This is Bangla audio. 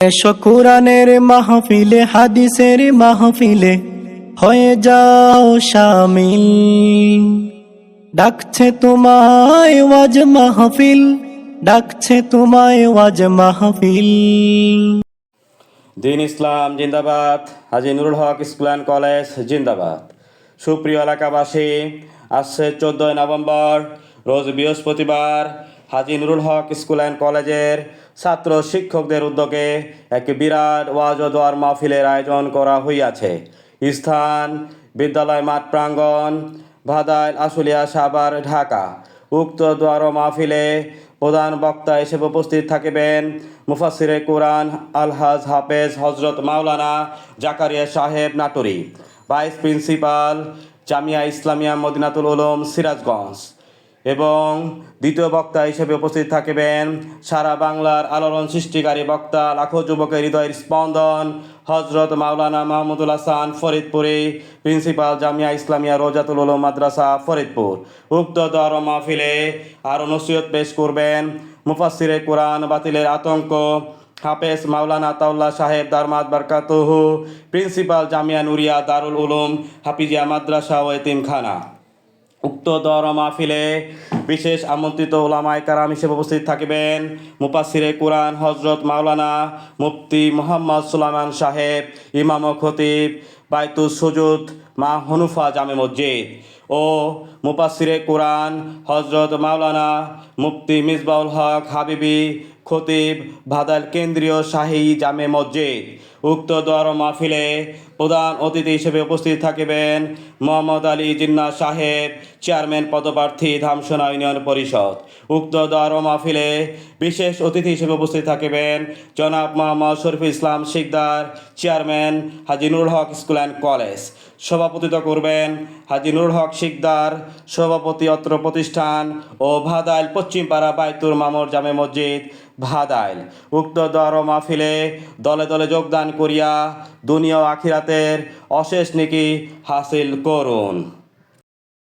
এসো কোরআনের মাহফিলে, হাদিসের মাহফিলে হয়ে যাও শামিল। ডাকছে তোমায় ওয়াজ মাহফিল, ডাকছে তোমায় ওয়াজ মাহফিল। দিন ইসলাম জিন্দাবাদ। হাজী Nurul Haq school and college জিন্দাবাদ। সুপ্রিয় এলাকাবাসী, আসছে 14 নভেম্বর রোজ বৃহস্পতিবার হাজী নুরুল হক স্কুল অ্যান্ড কলেজের ছাত্র শিক্ষকদের উদ্যোগে এক বিরাট ওয়াজ ও দোয়ার মাহফিলের আয়োজন করা হইয়াছে। স্থান বিদ্যালয় মাঠ প্রাঙ্গণ, ভাদাইল, আশুলিয়া, সাভার, ঢাকা। উক্ত দোয়ার ও মাহফিলে প্রধান বক্তা হিসেবে উপস্থিত থাকিবেন মুফাসসিরে কুরআন আলহাজ হাফেজ হজরত মাওলানা জাকারিয়া সাহেব নাটোরি, ভাইস প্রিন্সিপাল জামিয়া ইসলামিয়া মদিনাতুল উলুম সিরাজগঞ্জ। এবং দ্বিতীয় বক্তা হিসেবে উপস্থিত থাকিবেন সারা বাংলার আলোড়ন সৃষ্টিকারী বক্তা, লাখো যুবকের হৃদয়ের স্পন্দন হজরত মাওলানা মাহমুদুল হাসান ফরিদপুরি, প্রিন্সিপাল জামিয়া ইসলামিয়া রোজাতুল উলুম মাদ্রাসা ফরিদপুর। উক্ত দোয়া ও মাহফিলে আরও নসিহত পেশ করবেন মুফাসসিরে কুরআন বাতিলের আতঙ্ক হাফেজ মাওলানা আতাউল্লাহ সাহেব দারমাত বারকাতুহু, প্রিন্সিপাল জামিয়া নুরিয়া দারুল উলুম হাফিজিয়া মাদ্রাসা ও এতিমখানা। উক্ত দোয়া ও মাহফিলে বিশেষ আমন্ত্রিত উলামায়ে কেরাম হিসেবে উপস্থিত থাকিবেন মুফাসসিরে কুরআন হজরত মাওলানা মুফতি মুহাম্মদ সুলাইমান সাহেব, ইমাম ও খতিব বাইতুস সুজুদ মা হনুফা জামে মসজিদ, ও মুফাসসিরে কুরআন হজরত মাওলানা মুফতি মিসবাউল হক হাবিবি, খতিব ভাদাইল কেন্দ্রীয় শাহী জামে মসজিদ। উক্ত দোয়া ও মাহফিলে প্রধান অতিথি হিসেবে উপস্থিত থাকিবেন মোহাম্মদ আলী জিন্না সাহেব, চেয়ারম্যান পদপ্রার্থী ধামসোনা ইউনিয়ন পরিষদ। উক্ত দোয়া ও মাহফিলে বিশেষ অতিথি হিসেবে উপস্থিত থাকিবেন জনাব Mohammad Shariful Islam Sikdar, chairman Haji Nurul Haq school and college. সভাপতিত্ব করবেন হাজী নুরুল হক শিকদার, সভাপতি অত্র প্রতিষ্ঠান, ও ভাদাইল পশ্চিমপাড়া বাইতুল মামুর জামে মসজিদ ভাদাইল। উক্ত দোয়া ও মাহফিলে দলে দলে যোগদান করিয়া দুনিয়া ও আখিরাতের অশেষ নেকি হাসিল করুন।